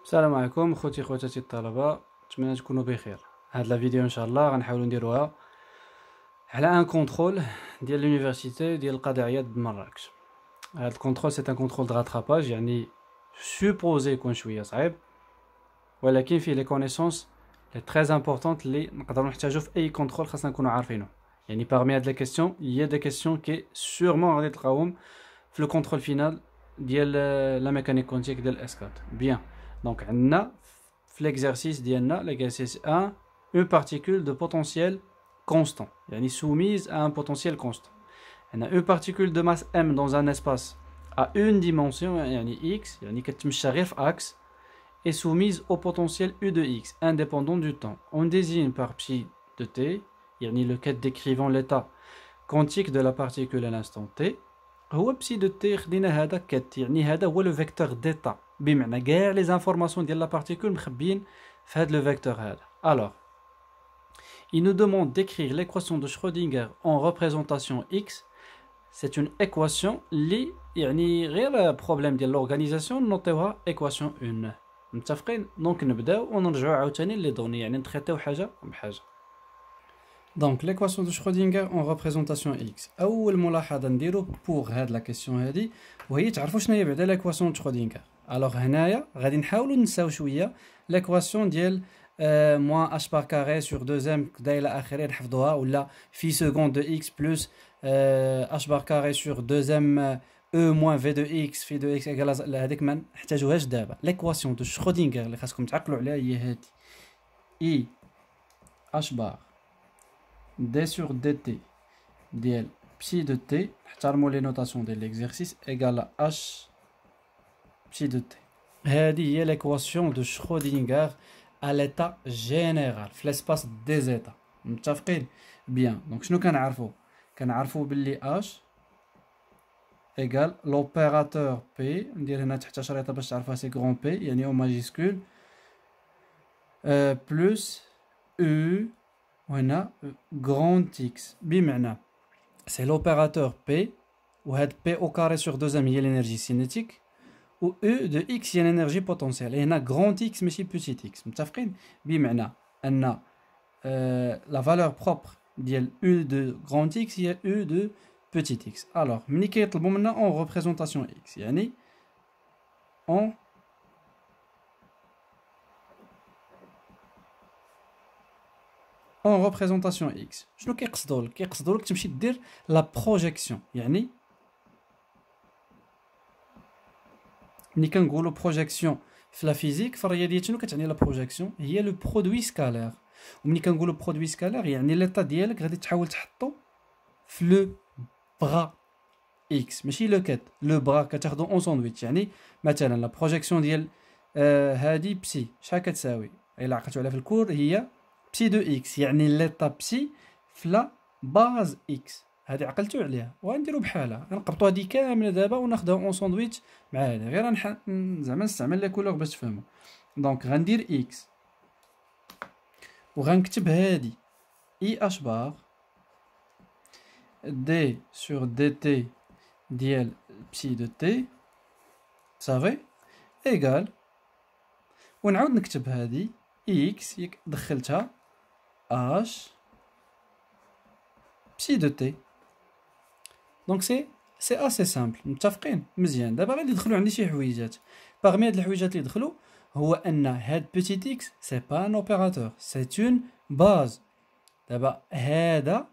السلام عليكم خوتي خواتاتي الطلبه، نتمنى تكونوا بخير. هاد لا فيديو ان شاء الله غنحاولوا نديروها على ان كونترول ديال لونيفرسيتي ديال القاضي عياض بمراكش. هاد الكونترول سي ان كونترول دو راتراباج، يعني سوبوزي يكون شويه صعيب، ولكن فيه لي كونيسونس لي تري امبورطونط اللي نقدروا نحتاجو في اي كونترول، خاصنا نكونوا عارفينه. يعني بارمي هاد لي كيسيون هي دي كيسيون كي سورمون غادي تلقاوهم في لو كونترول فينال ديال لا ميكانيك كونتيك ديال اسكات. بيان، دونك عندنا في l'exercice ديالنا l'exercice 1 une particule de potentiel constant, يعني soumise à un potentiel constant. On a une particule de masse m dans un espace à une dimension, يعني x, يعني كتمشى غير في axe, est soumise au potentiel u de x, indépendant du temps. On désigne par psi de t, يعني le quête décrivant l'état quantique de la particule à l'instant t. هو بسي دو تي خدينا هذا كات، يعني هذا هو لو فيكتور ديتا، بمعنى كاع لي زانفورماسيون ديال لا بارتيكول مخبيين في هذا لو فيكتور هذا. الوغ il nous demande d'écrire l'équation de Schrödinger en représentation x. C'est une équation اللي يعني غير بروبليم ديال لورغانيزاسيون نوطيوها équation 1. متفقين؟ دونك نبداو ونرجعو عاوتاني لي دوني، يعني نتريتيو حاجه بحاجه. Donc l'équation de Schrödinger en représentation x. أول ملاحظة نديرو pour هاد لا كيسيون هادي وهي تعرفوا شنو هي بعدا l'équation de Schrödinger. alors هنايا غادي نحاولوا نساو شويه l'équation ديال moins h par carré sur 2m كدا الى اخره نحفظوها، ولا في seconde de x plus h par carré sur 2m e moins v de x في de x égale هذيك ما نحتاجوهاش دابا. l'équation de Schrödinger اللي خاصكم تعقلوا عليها هي هادي i h bar d sur dt ديال psi de t، احترموا لي نوتاسيون ديال l'exercice، égale à h psi de t. هذه هي l'équation de Schrödinger à l'état général في l'espace des états. متفقين؟ بيان، دونك شنو كنعرفوا باللي h égale l'opérateur p، ندير هنا تحت شريطه باش تعرفوها، سي grand p يعني او ماجيسكول بلس u وهنا grand x، بمعنى سي l'opérateur p وهاد p au carré sur 2m هي l'énergie cinétique و u de x هي l'énergie potentielle. et هنا grand x ماشي petit x. متفقين؟ بمعنى ان la valeur propre ديال u de grand x هي u de petit x. alors ملي كيطلبوا منا en représentation x، يعني en représentation x شنو كيقصدوا لك تمشي دير لا بروجيكسيون. يعني ملي كنقولوا بروجيكسيون في لا فيزيك في الرياضيات شنو كتعني لا بروجيكسيون؟ هي لو برودوي سكالير. وملي كنقولوا برودوي سكالير يعني ليطا ديالك غادي تحاول تحطو في لو بغا اكس، ماشي لو كات، لو بغا كتاخدو اون ساندويتش. يعني مثلا لا بروجيكسيون ديال هادي بسي شحال كتساوي؟ الا عقلتوا عليها في الكور هي بسي دو اكس، يعني ليطا بسي في لا باز اكس. هادي عقلتوا عليها، وغنديروا بحالها غنقبطوا هادي كامله دابا وناخذها اون ساندويتش مع هذا، غير زعما نستعمل لي كولور باش تفهموا. دونك غندير اكس وغنكتب هادي اي اش بار دي سور دي تي ديال بسي دو تي صافي ايغال، ونعاود نكتب هادي اكس ياك دخلتها اش بسي دو تي. دونك سي اسي سامبل. متفقين؟ مزيان. دابا غادي يدخلوا عندي شي حويجات. باغمي هاد الحويجات اللي دخلوا هو ان هاد بيتيت اكس سي با ان اوبيراتور، سي اون باز. دابا هذا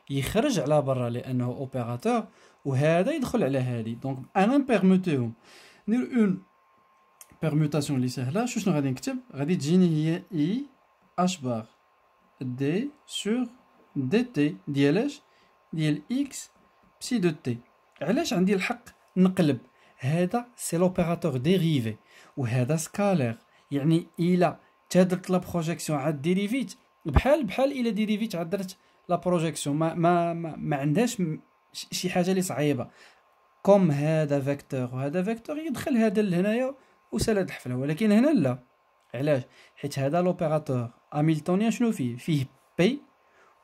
يخرج على برا لانه اوبيراتور، وهذا يدخل على هادي. دونك انا نبيرموتيهم، ندير اون بيرموتاسيون اللي سهله. شنو غادي نكتب؟ غادي تجيني هي اي اش بار دي سور دي تي ديالاش ديال اكس بسي دو تي. علاش عندي الحق نقلب؟ هذا سي لوبيراتور ديريفي وهذا سكالير، يعني الا درت لا بروجيكسيون عاد ديريفيت بحال الا ديريفيت عاد درت لا بروجيكسيون. ما عندهاش شي حاجه اللي صعيبه. كوم هذا فيكتور وهذا فيكتور يدخل هذا لهنايا وسالات الحفله، ولكن هنا لا. علاش؟ حيت هذا لوبيراتور هاميلتونيان شنو فيه بي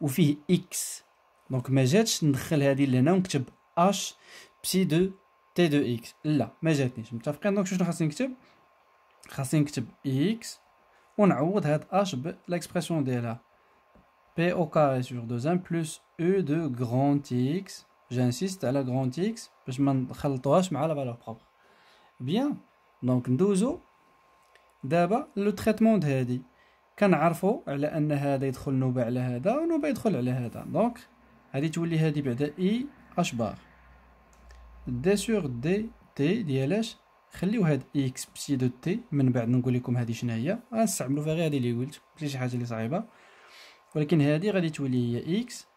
وفيه اكس. دونك ما جاتش ندخل هذه لهنا ونكتب اش بسي دو تي دو اكس، لا ما جاتنيش. متفقين؟ دونك شنو خاصني نكتب؟ خاصني نكتب x ونعوض هاد h l'expression ديالها p au carré sur 2m plus e de grand x. J'insiste على grand x باش ما نخلطوهاش مع la valeur propre. Bien. Donc ندوزو دابا لو تريتمون هادي. كنعرفوا على ان هذا يدخل نوبه على هذا ونوبه يدخل على هذا. دونك هادي تولي هادي بعدا اي اش بار دي سور دي تي ديالاش. خليو هاد اكس بسي دو تي من بعد نقول لكم هادي شنو هي. غنستعملوا فيها غير هادي اللي قلت ماشي شي حاجه اللي صعيبه، ولكن هادي غادي تولي هي اكس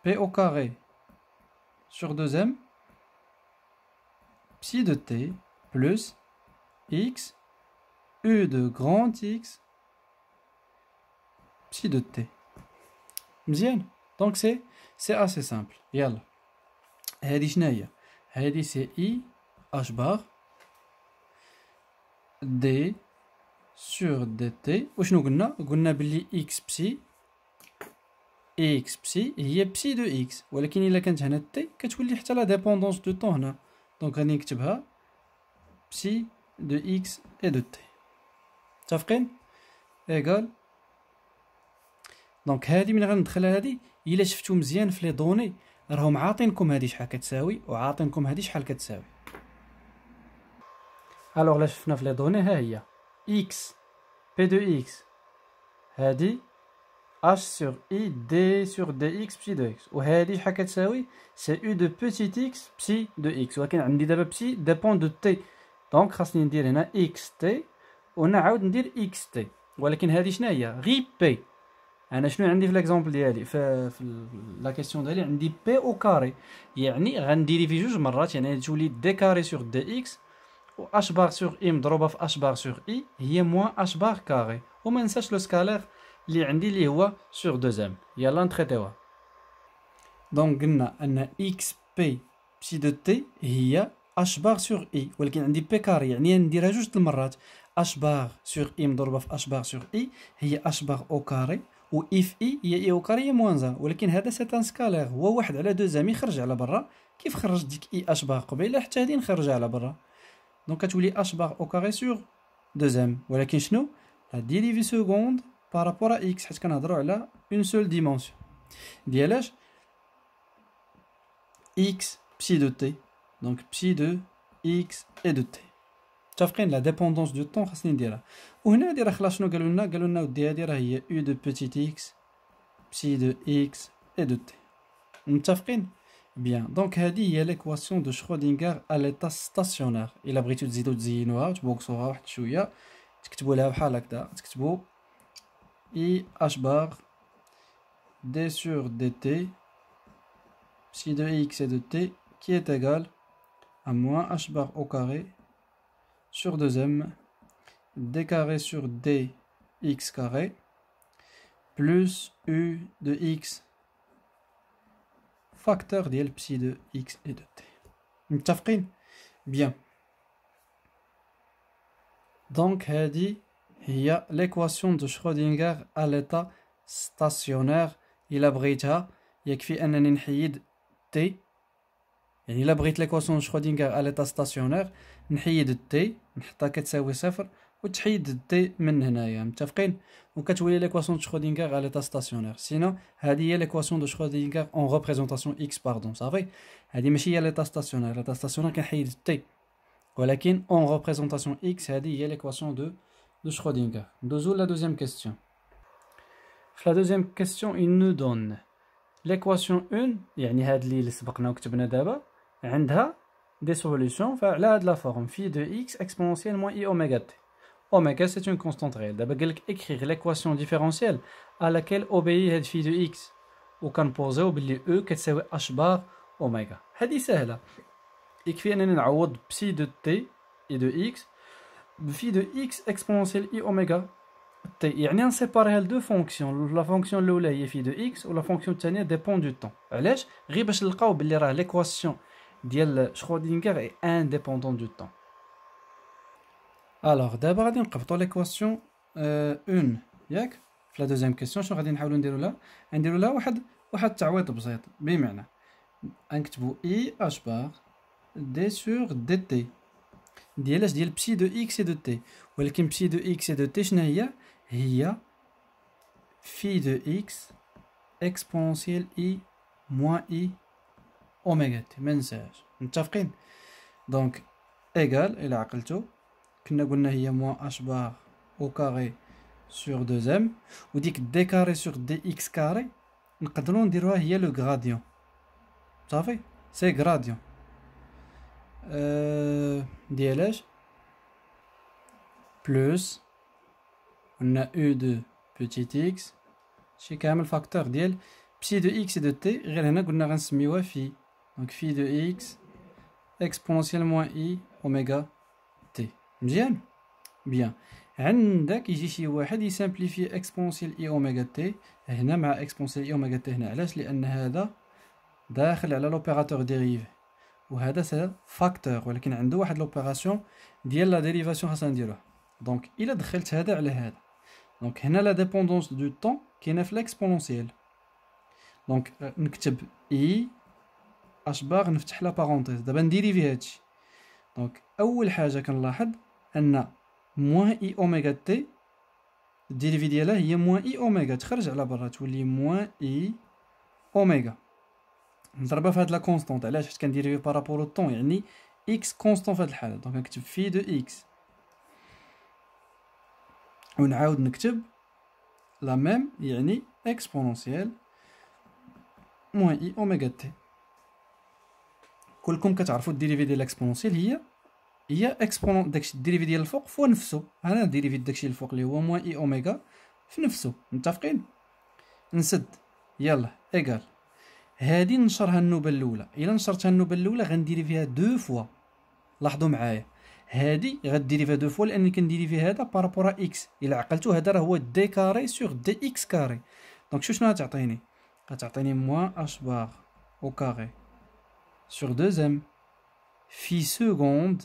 بي او كاري سور 2 ام psi de t plus x u de grand x psi de t. مزيان. دونك سي assez simple. يلا هادي شنو هي؟ هادي سي اي اش بار دي سور دي تي. وشنو قلنا بلي اكس بسي هي بسي دو اكس، ولكن الا كانت هنا تي كتولي حتى لا ديبوندونس دو طون هنا. دونك غادي نكتبها بسي دو اكس اي دو تي. متفقين؟ ايغال. دونك هادي من غندخلها هادي الا شفتو مزيان في لي دوني راهم عاطينكم هادي شحال كتساوي وعاطينكم هادي شحال كتساوي. الوغ لا شفنا في لي دوني ها هي اكس بي دو اكس هادي h sur i d sur dx psi de x، وهذه شحال كتساوي سي u de petit x psi de x، ولكن عندي دابا psi dépend de t، دونك خاصني ندير هنا xt ونعاود ندير xt، ولكن هذه شنو هي غي بي. انا شنو عندي في ليكزامبل ديالي في لا كيسيون ديالي عندي بي او كاري، يعني غنديري في جوج مرات، يعني تولي دي كاري سور دي اكس و اش بار سور اي مضروبه في اش بار سور اي هي موان اش بار كاري. وما ننساش لو سكالير اللي عندي اللي هو سور 2 ام. يلا نتريتيوها. دونك قلنا ان اكس بي بسي دو تي هي اش بار سور اي، ولكن عندي بي كاري يعني نديرها جوج المرات. اش بار سور اي مضروبه في اش بار سور اي هي اش بار او كاري، و اف اي هي اي او كاري هي موان 1، ولكن هذا سي ان سكالير هو 1 على 2 يخرج على برا. كيف خرج ديك اي اش بار قبيله حتى هادي نخرجها على برا. دونك كتولي اش بار او كاري سور 2 ولكن شنو لا ديريفي سكوند بارابور ا اكس، حيت كنهضروا على اون سول ديمونسيون ديالاش اكس بسي دو تي. دونك بسي دو اكس اي دو تي. متفقين؟ لا ديبوندونس دو طون خاصني نديرها. وهنا هادي راه خلاص شنو قالوا لنا ودي هادي راه هي او دو بوتيت اكس بسي دو اكس اي دو تي. متفقين؟ بيان. دونك هادي هي ليكواسيون دو شرودينغر ا ليتا ستاسيونير. الا بغيتو تزيدو تزينوها وتبوكسوها واحد شويه تكتبوا لها بحال هكذا، تكتبوا I h bar d sur dt psi de x et de t qui est égal à moins h bar au carré sur 2m d carré sur dx carré plus u de x facteur ديال psi de x et de t. متفقين؟ Bien. Donc هذه هي l'équation de Schrödinger à l'état stationnaire. إلا بغيتها يكفي أنني نحيد t، يعني إلا بغيت l'équation de Schrödinger à l'état stationnaire نحيد t نحطها كتساوي صفر وتحيد t من هنايا. متفقين؟ وكتولي l'équation de Schrödinger à l'état stationnaire. سينو هذه هي l'équation de Schrödinger en représentation x pardon صافي. هذه ماشي هي l'état stationnaire. l'état stationnaire كنحيد t، ولكن en représentation x هذه هي l'équation de Schrödinger. Deuxième, la deuxième question. La deuxième question, il nous donne l'équation 1, يعني هاد اللي سبقنا وكتبنا دابا عندها des solutions فعلى هاد لا forme phi de x exponentielle moins i oméga t. Oméga c'est une constante réelle. دابا قال لك écrire l'équation différentielle à laquelle obéit هاد phi de x وكنبوزيو باللي e كتساوي h bar oméga. هادي سهله، يكفي انني نعوض psi de t et de x phi de x exponentielle i oméga t، يعني نسيباريها لدو فونكسيون. لا فونكسيون الاولى هي phi de x ولا فونكسيون الثانيه ديبون دو طون. علاش؟ غير باش نلقاو باللي راه ليكواسيون ديال شرودينغر اي انديبوندون دو طون. الوغ دابا غادي نقبطوا ليكواسيون 1 ياك. في لا دوزيام كيسيون شنو غادي نحاولوا نديروا لها واحد التعويض بسيط، بمعنى نكتبوا i h bar d sur dt ديال اش؟ ديال بسي دو اكس اي دو تي. ولكن بسي دو اكس اي دو تي شنو هي؟ هي في دو اكس اكسبونونسيال اي موان اي اوميغا تي. ما ننساهاش، متفقين؟ دونك ايغال الى عقلتو كنا قلنا هي موان اش بار او كاري سور 2 ام، وديك دي كاري سور دي اكس كاري نقدروا نديروها هي لو غراديون. صافي، سي غراديون ديالاش بلوس قلنا او دو بوتيت اكس شي كامل فاكتور ديال بسي دو اكس دو تي. غير هنا قلنا غنسميوها في، دونك في دو اكس اكسبونونسيال موان اي اوميغا تي. مزيان بيان. عندك يجي شي واحد يسامبليفي اكسبونونسيال اي اوميغا تي هنا مع اكسبونونسيال اي اوميغا تي هنا. علاش؟ لان هذا داخل على لوبيراتور ديريفي وهذا سي فاكتور، ولكن عنده واحد لوبيراسيون ديال لا ديريفاسيون خاصنا نديروها. دونك الا دخلت هذا على هذا، دونك هنا لا ديبوندونس دو طون كاينه في الاكسبونونسيال. دونك نكتب اي اش باغ نفتح لا بارونتيز. دابا نديريفي هادشي. دونك اول حاجه كنلاحظ ان موان اي اوميغا تي الديريفي ديالها هي موان اي اوميغا، تخرج على برا تولي موان اي اوميغا نضربها في هاد لا كونستونط. علاش؟ حيت كنديريفي بارابور طون، يعني اكس كونستون في هاد الحاله. دونك نكتب في دو اكس ونعاود نكتب لا ميم، يعني اكسبونونسيال موان اي اوميغا تي. كلكم كتعرفوا الديريفي ديال الاكسبونونسيال هي اكسبونون داكشي الديريفي ديال الفوق فوا نفسه. انا الديريفي داكشي الفوق اللي هو موان اي اوميغا في نفسه. متفقين؟ نسد يلا ايغال هادي ننشرها النوبه الاولى. الا نشرتها النوبه الاولى غنديري فيها دو فوا. لاحظوا معايا هادي غديري فيها دو فوا لاني كنديري فيها هذا بارابور اكس. الا عقلتو هذا راه هو دي كاري سور دي اكس كاري. دونك شنو غتعطيني؟ غتعطيني موان اش بار او كاري سور 2 ام في سكوند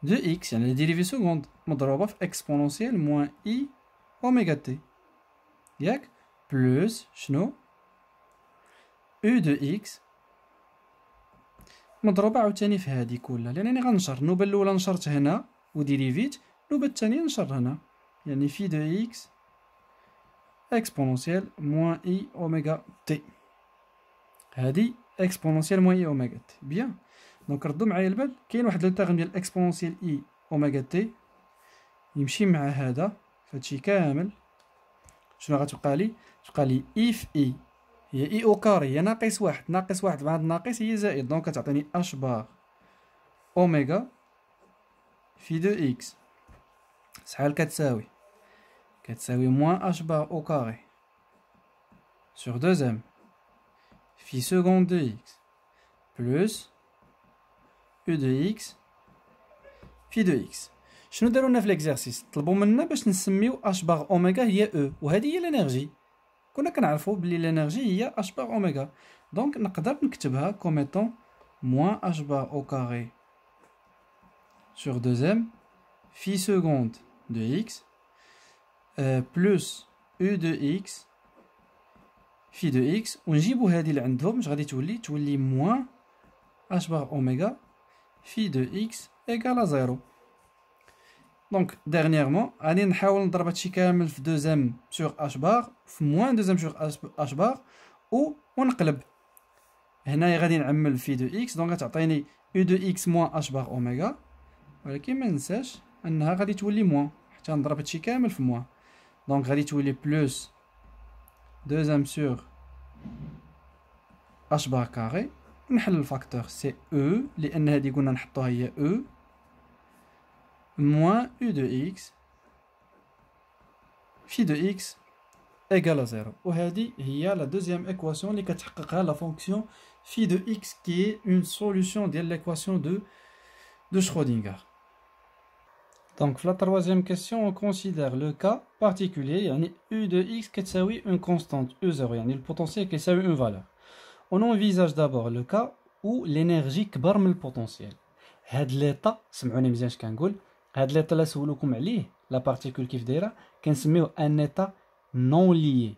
دو اكس، يعني ديريفي سكوند مضروبه في اكسبونونسيال موان اي اوميغا تي ياك، بلوس شنو او دو اكس مضروبه عاوتاني في هادي كلها، لانني غنشر النوبه الاولى نشرت هنا وديريفيت، النوبه الثانيه نشر هنا، يعني في دو اكس اكسبونونسيال موان اي اوميغا تي. هادي اكسبونونسيال موان اي اوميغا تي. بيان. دونك ردوا معايا البال، كاين واحد لو تيرم ديال اكسبونونسيال اي اوميغا تي يمشي مع هذا فهادشي كامل. شنو غتبقى لي؟ تبقى لي اي في اي هي اي او كاري هي ناقص واحد، ناقص واحد مع هاد ناقص هي زائد. دونك كتعطيني اش بار اوميغا في دو اكس شحال كتساوي؟ كتساوي موان اش بار او كاري سور 2 ام في سكوند دو اكس بلوس او دو اكس في دو اكس. شنو داروا لنا في ليكزارسيس؟ طلبوا منا باش نسميو اش بار اوميغا هي او، وهذه هي الانرجي. كنا كنعرفوا بلي الانرجي هي اش بار اوميغا. دونك نقدر نكتبها كوم ايتون موان اش بار او كاري سور 2 ام في سكوند دو اكس بلوس او دو اكس في دو اكس، ونجيبو هادي لعندهم اش غادي تولي موان اش بار اوميغا في دو اكس ايكال زيرو. دونك ديرنييرمون غادي نحاول نضرب هادشي كامل في 2 ام سور اش بار في موان 2 ام سور اش بار ونقلب. هنايا غادي نعمل في دو اكس، دونك غتعطيني او دو اكس موان اش بار اوميغا، ولكن ما ننساش انها غادي تولي موان حتى نضرب هادشي كامل في موان. دونك غادي تولي بلوس 2 ام سور اش بار كاري. نحل الفاكتور سي او لان هادي قلنا نحطوها هي او موان او دو اكس في دو اكس ايكال زيرو. وهذه هي لا دوزيام ايكواسيون اللي كتحققها لا فونكسيون في دو اكس كي اون سوليوشن ديال ليكواسيون دو شرودينغر. دونك في لا تروازيام كيسيون on considère le cas particulier يعني u de x كتساوي une constante u0 يعني البوتنسيال كيساوي une valeur. On envisage d'abord le cas où l'énergie كبر من البوتنسيال. هاد ليطا سمعوني مزيان اش كنقول، هاد ليطا اللي سولوكم عليه لا بارتيكول كيف دايره كنسميوه ان ايتا نون ليي.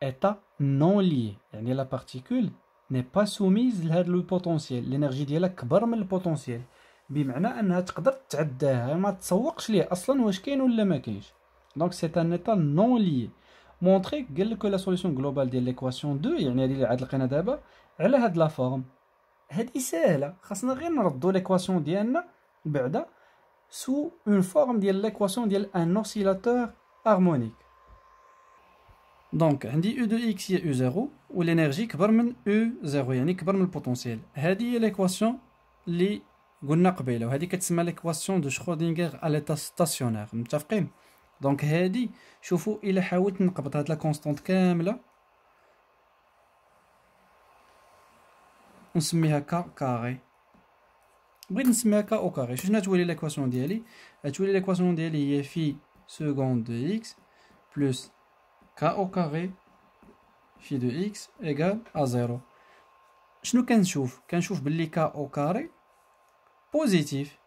ايتا نون ليي يعني لا بارتيكول n'est pas soumise لهذا لو بوتونسييل الانرجي ديالها كبر من البوتونسييل بمعنى انها تقدر تعداها ما تسوقش ليه اصلا واش كاين ولا ما كاينش دونك سي ان ايتا نون ليي مونطري قال لك لا سوليوشن جلوبال ديال ليكواسيون 2 يعني هذه اللي عاد لقينا دابا على هاد لا فورم هذه ساهله خاصنا غير نردو ليكواسيون ديالنا بعدا sous une forme ديال l'équation ديال un oscillateur harmonique. Donc عندي U de X هي U0 و l'énergie كبر من U0 يعني كبر من البوتنسيال. هذه هي l'équation اللي قلنا قبيله وهذه كتسمى l'équation de Schrödinger à l'état stationnaire. متفقين؟ دونك هذه شوفوا إلا حاولت نقبض هاد لا كونستانت كاملة ونسميها ك كاري بغيت نسميها ك او كاري شنو تولي ليكواسيون ديالي تولي ليكواسيون ديالي هي في سكوند دو اكس بلس ك او كاري في دو اكس ايكال ا زيرو شنو كنشوف باللي ك او كاري بوزيتيف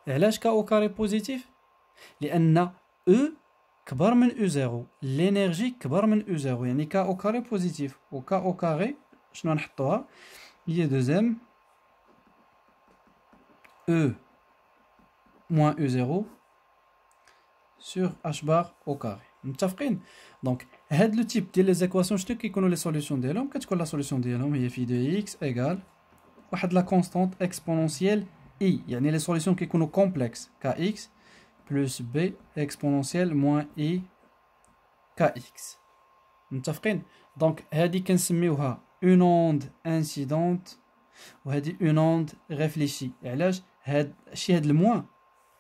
علاش ك او كاري بوزيتيف لان او كبر من او زيرو لينيرجي كبر من او زيرو يعني ك او كاري بوزيتيف و ك او كاري شنو نحطوها هي دوزيام E moins E0 sur H bar au carré. متفقين؟ دونك هاد لو تيب ديال لي زيكواسيون شتو كيكونوا لي سوليوشن ديالهم كتكون لا سوليوشن ديالهم هي في دو اكس ايكال واحد لا كونستانت اكسبونونسيال اي يعني لي سوليوشن كيكونوا كومبلكس كا اكس بلس بي اكسبونونسيال موان اي كا اكس. متفقين؟ دونك هادي كنسميوها اون اوند انسيدونت وهذه اون اوند ريفليشي. علاش هاد الشيء هاد الموان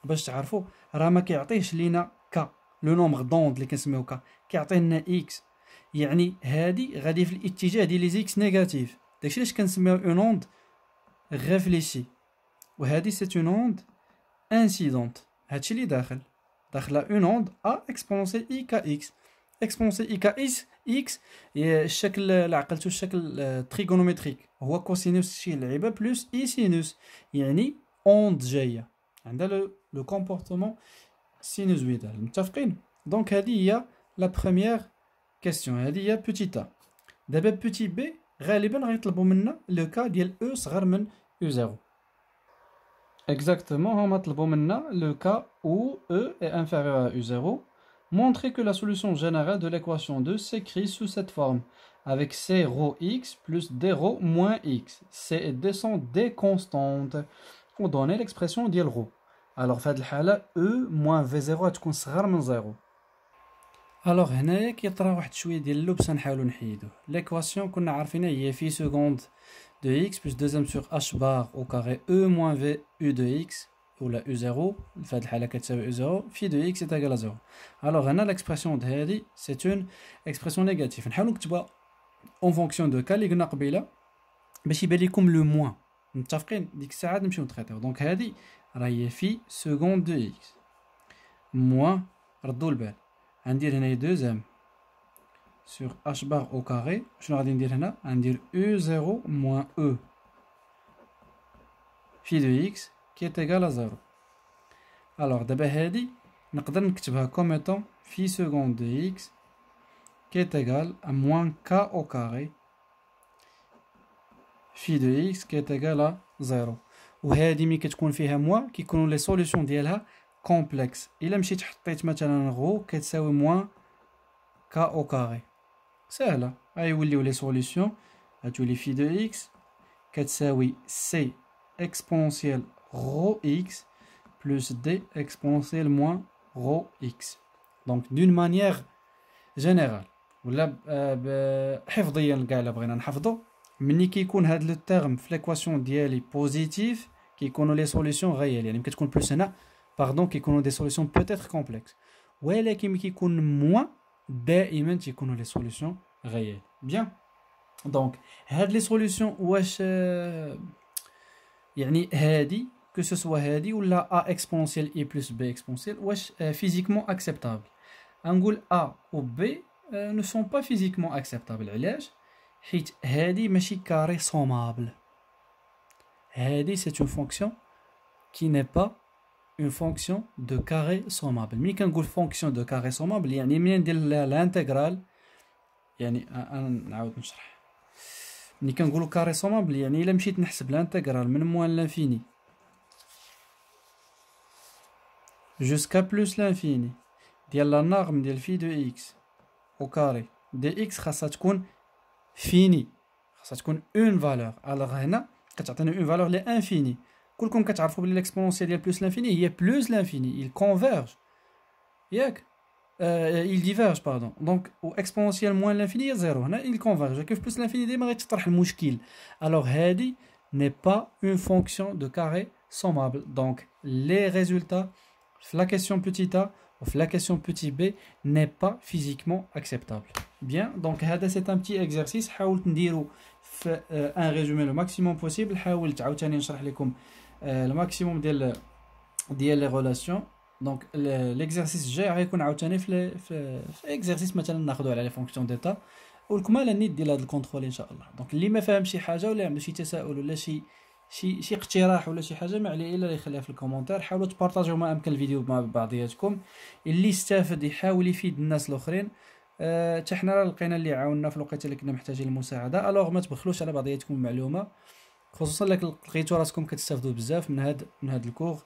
باش تعرفوا راه ما كيعطيهش لينا ك لو نومبر دوند اللي كنسميوه ك كيعطي لنا اكس يعني هادي غادي في الاتجاه ديال لي زيكس نيجاتيف داكشي علاش كنسميوه اون اوند ريفليشي وهادي سي اون اوند انسيدونت هادشي اللي داخله اون اوند ا اكسبونسيال اي كا اكس اكسبونسيال اي كا اكس الشكل اللي عقلتو الشكل تريغونومتريك هو كوسينوس شي لعيبه بلس اي سينوس يعني اوند جايه عندها لو كومبورتمون سينوزويدال. متفقين؟ دونك هذه هي لا بروميير كيسيون هذه هي بوتي ا. دابا بوتي بي غالبا غيطلبوا منا لو كا ديال او صغر من او زيرو اكزاكتومون هما طلبوا منا لو كا او est inférieur à u0. Montrer que la solution générale de l'équation 2 s'écrit sous cette forme, avec C rho x plus D rho moins x. C et D sont des constantes pour donner l'expression ديال rho. Alors في هذه الحالة E moins V0 تكون صغر من 0. Alors هنايا كيطرا واحد شوية ديال اللبس نحاولو نحيدوه. l'équation كنا عارفينها هي في seconde de x plus 2m sur h bar au carré E moins V U de x ولا U0 في هذه الحالة كتساوي U0 في دو x est égal à 0. alors هنا l'expression د هذه c'est une expression négative نحاولو نكتبها en fonction de cas اللي قلنا قبيلة باش يبان لكم لو موان. متفقين؟ ديك الساعة نمشيو نتريطيو. دونك هذه راه هي في سكوند دو x موان ردوا البال غندير هنايا دوزام sur h bar au carré شنو غادي ندير هنا غندير U0 moins E في دو x qui est égal à 0. alors d'abord هادي نقدر نكتبها comme étant phi seconde de x qui est égal à moins k au carré phi de x qui est égal à 0. وهادي ملي كتكون فيها موان كيكونوا لي سوليوشن ديالها كومبلكس. الا مشيت حطيت مثلا غو كتساوي موان k au carré سهله غيوليو لي سوليوشن غتولي phi de x كتساوي c exponentielle rho x plus d exponentielle moins rho x. Donc d'une manière générale ولا حفظيا كاع الا بغينا نحفظو ملي كيكون هاد لو تيرم في ليكواسيون ديالي بوزيتيف كيكونوا لي سوليوشن غيال يعني كتكون بلس هنا باردون كيكونوا دي سوليوشن بوتيتر كومبلكس ولكن ملي كيكون موان دائما تيكونوا لي سوليوشن غيال. بيان دونك هاد لي سوليوشن واش يعني هادي que ce soit هادي ولا a exponentielle e plus b exponentielle واش physiquement acceptable. نقول a ou b ne sont pas physiquement acceptables. علاش؟ حيت هادي ماشي carré sommable. هادي c'est une fonction qui n'est pas une fonction de carré sommable. ملي كنقول fonction de carré sommable يعني ملي ندير الانتغرال يعني نعاود نشرح ملي كنقولوا كاري سومابل يعني الا مشيت نحسب لانتيغرال من موان لانفيني جوسكا بلوس لانفيني ديال لا نورم ديال في دو اكس او كاري دي اكس خاصها تكون فيني، خاصها تكون اون فالور. الوغ هنا كتعطينا اون فالور لي انفيني. كلكم كتعرفوا بلي ليكسبونونسيال ديال بلوس لانفيني هي بلوس لانفيني، il converge ياك il diverge pardon. دونك و اكسبونونسيال موان لانفيني هي زيرو. هنا il converge كيف بلوس لانفيني ديما غيتطرح المشكل. الوغ هادي n'est pas une fonction de carré sommable. Donc les résultats في la question petit a ou في la question petit b n'est pas physiquement acceptable. Bien, donc c'est un petit exercice. حاولت نديرو في un résumé le maximum possible. حاولت عاوتاني نشرح لكم le maximum ديال les relations. Donc l'exercice الجاي غيكون عاوتاني في exercice مثلا ناخذو على les fonctions d'état والكمال النيت ديال هذا الكونترول ان شاء الله. دونك اللي ما فاهم شي حاجه ولا عنده شي تساؤل ولا شي اقتراح ولا شي حاجه ما عليه الا يخليها في الكومونتير. حاولوا تبارطاجيو ما امكن الفيديو مع بعضياتكم. اللي استافد يحاول يفيد الناس الاخرين. حتى حنا لقينا اللي عاوننا في الوقت اللي كنا محتاجين المساعده. الوغ ما تبخلوش على بعضياتكم المعلومه، خصوصا لقيتو راسكم كتستافدوا بزاف من هاد الكور.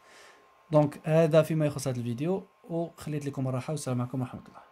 دونك هذا فيما يخص هذا الفيديو، وخليت لكم الراحه والسلام عليكم ورحمه الله.